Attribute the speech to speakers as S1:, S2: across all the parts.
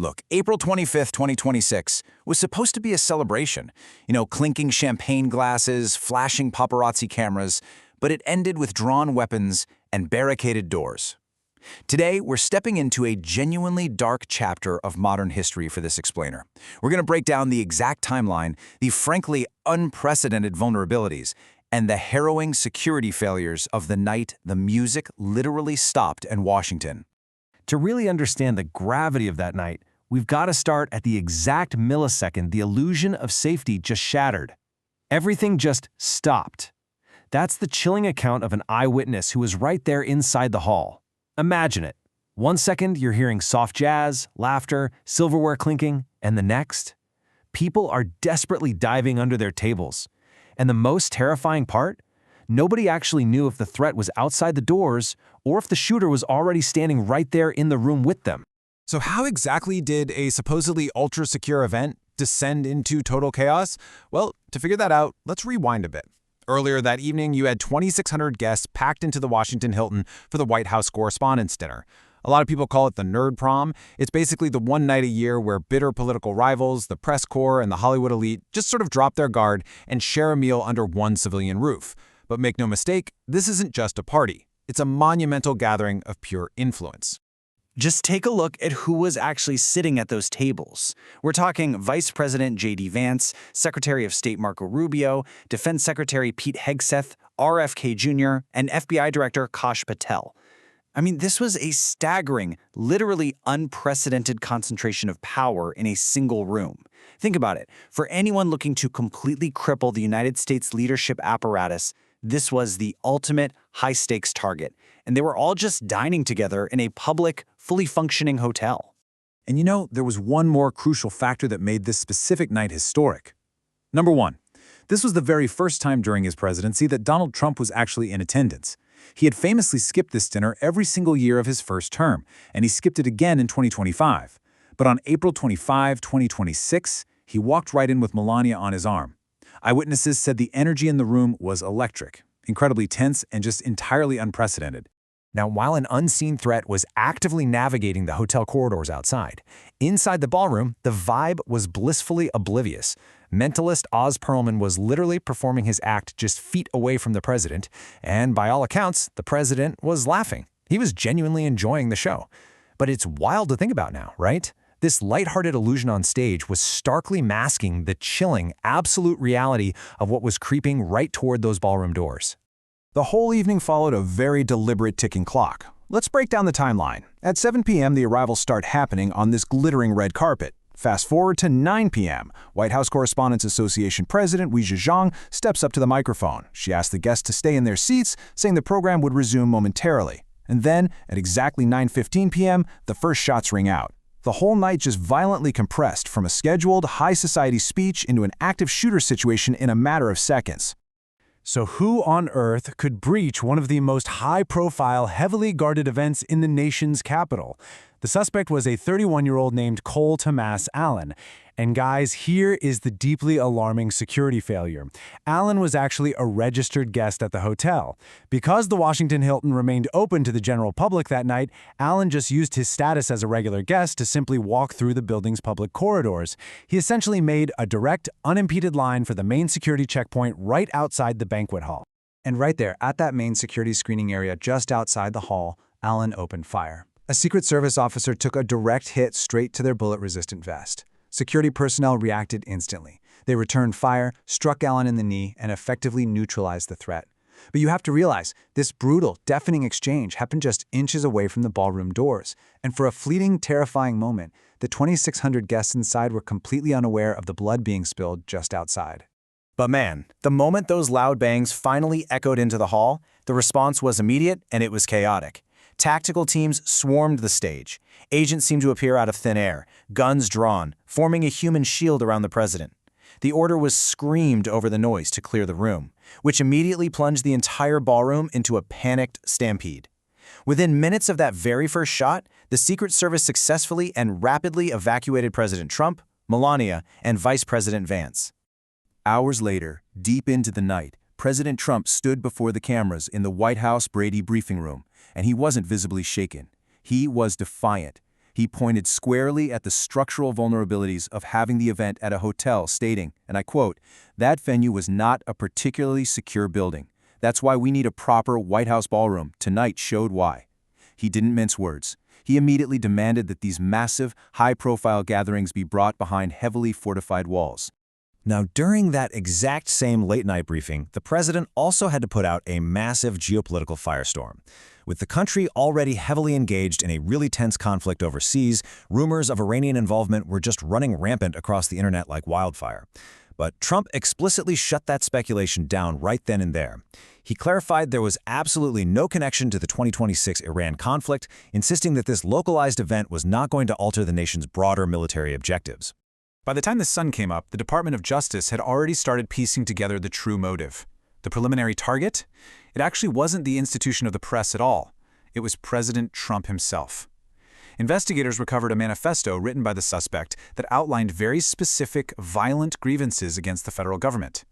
S1: Look, April 25th, 2026 was supposed to be a celebration. Clinking champagne glasses, flashing paparazzi cameras, but it ended with drawn weapons and barricaded doors. Today, we're stepping into a genuinely dark chapter of modern history for this explainer. We're going to break down the exact timeline, the frankly unprecedented vulnerabilities, and the harrowing security failures of the night the music literally stopped in Washington.
S2: To really understand the gravity of that night, we've got to start at the exact millisecond the illusion of safety just shattered. Everything just stopped. That's the chilling account of an eyewitness who was right there inside the hall. Imagine it. 1 second, you're hearing soft jazz, laughter, silverware clinking, and the next, people are desperately diving under their tables. And the most terrifying part? Nobody actually knew if the threat was outside the doors or if the shooter was already standing right there in the room with them.
S3: So how exactly did a supposedly ultra-secure event descend into total chaos? Well, to figure that out, let's rewind a bit. Earlier that evening, you had 2,600 guests packed into the Washington Hilton for the White House Correspondents Dinner. A lot of people call it the Nerd Prom. It's basically the one night a year where bitter political rivals, the press corps, and the Hollywood elite just sort of drop their guard and share a meal under one civilian roof. But make no mistake, this isn't just a party. It's a monumental gathering of pure influence.
S1: Just take a look at who was actually sitting at those tables. We're talking Vice President J.D. Vance, Secretary of State Marco Rubio, Defense Secretary Pete Hegseth, RFK Jr., and FBI Director Kash Patel. This was a staggering, literally unprecedented concentration of power in a single room. Think about it. For anyone looking to completely cripple the United States leadership apparatus, this was the ultimate high-stakes target, and they were all just dining together in a public, fully functioning hotel.
S3: And there was one more crucial factor that made this specific night historic. Number one, this was the very first time during his presidency that Donald Trump was actually in attendance. He had famously skipped this dinner every single year of his first term, and he skipped it again in 2025. But on April 25, 2026, he walked right in with Melania on his arm. Eyewitnesses said the energy in the room was electric, incredibly tense, and just entirely unprecedented.
S2: Now, while an unseen threat was actively navigating the hotel corridors outside, inside the ballroom, the vibe was blissfully oblivious. Mentalist Oz Perlman was literally performing his act just feet away from the president, and by all accounts, the president was laughing. He was genuinely enjoying the show. But it's wild to think about now, right? This lighthearted illusion on stage was starkly masking the chilling, absolute reality of what was creeping right toward those ballroom doors.
S3: The whole evening followed a very deliberate ticking clock. Let's break down the timeline. At 7 p.m., the arrivals start happening on this glittering red carpet. Fast forward to 9 p.m. White House Correspondents Association President Weijia Zhang steps up to the microphone. She asks the guests to stay in their seats, saying the program would resume momentarily. And then, at exactly 9:15 p.m., the first shots ring out. The whole night just violently compressed from a scheduled, high society speech into an active shooter situation in a matter of seconds.
S4: So who on earth could breach one of the most high-profile, heavily guarded events in the nation's capital? The suspect was a 31-year-old named Cole Tomas Allen. And guys, here is the deeply alarming security failure. Allen was actually a registered guest at the hotel. Because the Washington Hilton remained open to the general public that night, Allen just used his status as a regular guest to simply walk through the building's public corridors. He essentially made a direct, unimpeded line for the main security checkpoint right outside the banquet hall.
S5: And right there, at that main security screening area just outside the hall, Allen opened fire. A Secret Service officer took a direct hit straight to their bullet-resistant vest. Security personnel reacted instantly. They returned fire, struck Allen in the knee, and effectively neutralized the threat. But you have to realize, this brutal, deafening exchange happened just inches away from the ballroom doors. And for a fleeting, terrifying moment, the 2,600 guests inside were completely unaware of the blood being spilled just outside.
S1: But man, the moment those loud bangs finally echoed into the hall, the response was immediate and it was chaotic. Tactical teams swarmed the stage. Agents seemed to appear out of thin air, guns drawn, forming a human shield around the president. The order was screamed over the noise to clear the room, which immediately plunged the entire ballroom into a panicked stampede. Within minutes of that very first shot, the Secret Service successfully and rapidly evacuated President Trump, Melania, and Vice President Vance.
S6: Hours later, deep into the night, President Trump stood before the cameras in the White House Brady briefing room, and he wasn't visibly shaken. He was defiant. He pointed squarely at the structural vulnerabilities of having the event at a hotel, stating, and I quote, "That venue was not a particularly secure building. That's why we need a proper White House ballroom. Tonight showed why." He didn't mince words. He immediately demanded that these massive, high-profile gatherings be brought behind heavily fortified walls.
S7: Now, during that exact same late-night briefing, the president also had to put out a massive geopolitical firestorm. With the country already heavily engaged in a really tense conflict overseas, rumors of Iranian involvement were just running rampant across the internet like wildfire. But Trump explicitly shut that speculation down right then and there. He clarified there was absolutely no connection to the 2026 Iran conflict, insisting that this localized event was not going to alter the nation's broader military objectives.
S3: By the time the sun came up, the Department of Justice had already started piecing together the true motive. The preliminary target? It actually wasn't the institution of the press at all. It was President Trump himself. Investigators recovered a manifesto written by the suspect that outlined very specific, violent grievances against the federal government.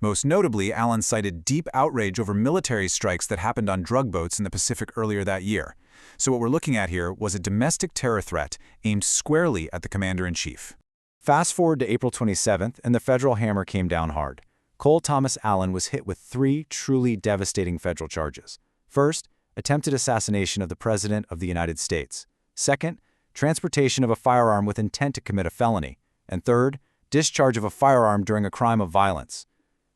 S3: Most notably, Allen cited deep outrage over military strikes that happened on drug boats in the Pacific earlier that year. So what we're looking at here was a domestic terror threat aimed squarely at the commander-in-chief.
S8: Fast forward to April 27th, and the federal hammer came down hard. Cole Tomas Allen was hit with 3 truly devastating federal charges. First, attempted assassination of the President of the United States. Second, transportation of a firearm with intent to commit a felony. And third, discharge of a firearm during a crime of violence.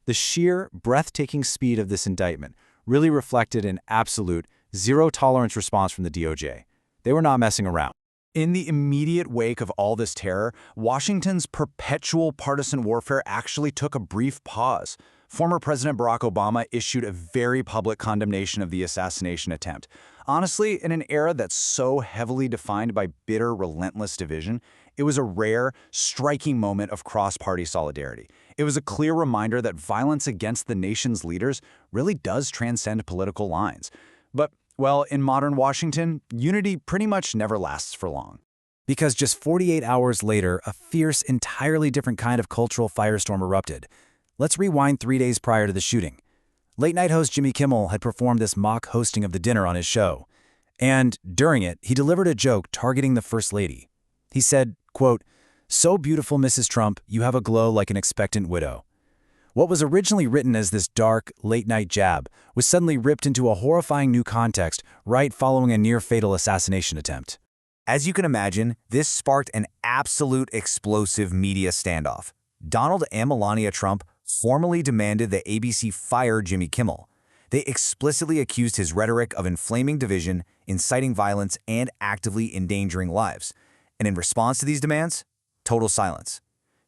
S8: The sheer, breathtaking speed of this indictment really reflected an absolute, zero-tolerance response from the DOJ. They were not messing around.
S1: In the immediate wake of all this terror, Washington's perpetual partisan warfare actually took a brief pause. Former President Barack Obama issued a very public condemnation of the assassination attempt. Honestly, in an era that's so heavily defined by bitter, relentless division, it was a rare, striking moment of cross-party solidarity. It was a clear reminder that violence against the nation's leaders really does transcend political lines. But well, in modern Washington, unity pretty much never lasts for long.
S2: Because just 48 hours later, a fierce, entirely different kind of cultural firestorm erupted. Let's rewind 3 days prior to the shooting. Late-night host Jimmy Kimmel had performed this mock hosting of the dinner on his show. And during it, he delivered a joke targeting the First Lady. He said, quote, "So beautiful, Mrs. Trump, you have a glow like an expectant widow." What was originally written as this dark, late-night jab was suddenly ripped into a horrifying new context right following a near-fatal assassination attempt. As you can imagine, this sparked an absolute explosive media standoff. Donald and Melania Trump formally demanded that ABC fire Jimmy Kimmel. They explicitly accused his rhetoric of inflaming division, inciting violence, and actively endangering lives. And in response to these demands, total silence.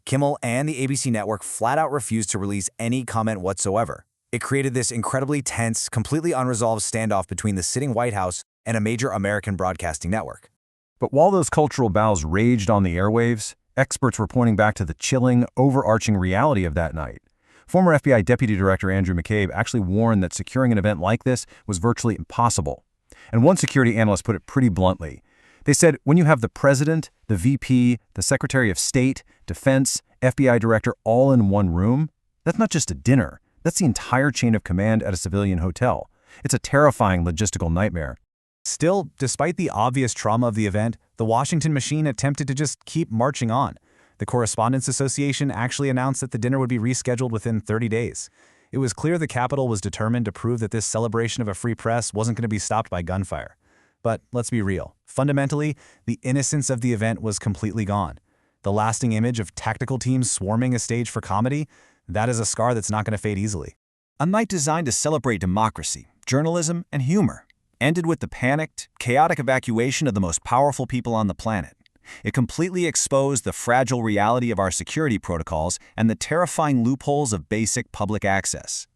S2: Kimmel and the ABC network flat-out refused to release any comment whatsoever. It created this incredibly tense, completely unresolved standoff between the sitting White House and a major American broadcasting network. But while those cultural battles raged on the airwaves, experts were pointing back to the chilling, overarching reality of that night. Former FBI Deputy Director Andrew McCabe actually warned that securing an event like this was virtually impossible. And one security analyst put it pretty bluntly. They said, when you have the president, the VP, the Secretary of State, Defense, FBI Director all in one room, that's not just a dinner. That's the entire chain of command at a civilian hotel. It's a terrifying logistical nightmare.
S5: Still, despite the obvious trauma of the event, the Washington machine attempted to just keep marching on. The Correspondents Association actually announced that the dinner would be rescheduled within 30 days. It was clear the Capitol was determined to prove that this celebration of a free press wasn't going to be stopped by gunfire. But let's be real. Fundamentally, the innocence of the event was completely gone. The lasting image of tactical teams swarming a stage for comedy, that is a scar that's not going to fade easily.
S7: A night designed to celebrate democracy, journalism, and humor ended with the panicked, chaotic evacuation of the most powerful people on the planet. It completely exposed the fragile reality of our security protocols and the terrifying loopholes of basic public access.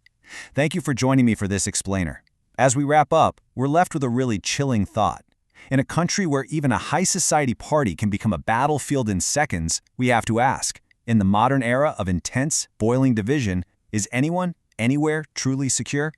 S7: Thank you for joining me for this explainer. As we wrap up, we're left with a really chilling thought. In a country where even a high society party can become a battlefield in seconds, we have to ask, in the modern era of intense, boiling division, is anyone, anywhere truly secure?